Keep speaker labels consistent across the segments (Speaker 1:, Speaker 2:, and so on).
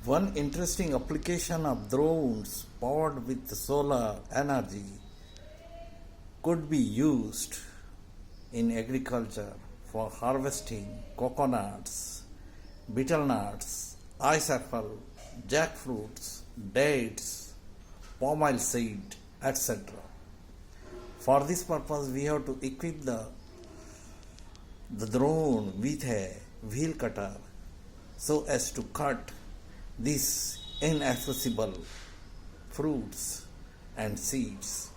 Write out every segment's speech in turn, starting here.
Speaker 1: One interesting application of drones powered with solar energy could be used in agriculture for harvesting coconuts, betel nuts, ice apple, jackfruits, dates, palm oil seed, etc. For this purpose, we have to equip the drone with a wheel cutter so as to cut these inaccessible fruits and seeds.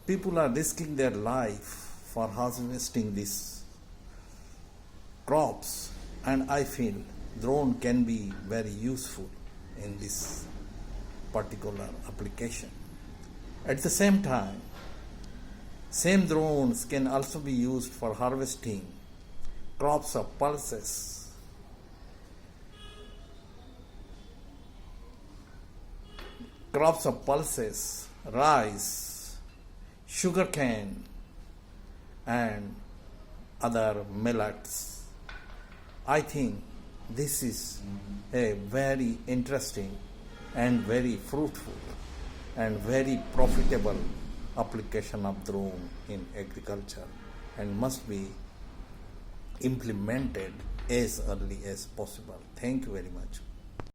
Speaker 1: People are risking their life for harvesting these crops, and I feel drone can be very useful in this particular application. At the same time, same drones can also be used for harvesting crops of pulses, rice, sugarcane, and other millets. I think this is a very interesting and very fruitful and very profitable application of drone in agriculture and must be implemented as early as possible. Thank you very much.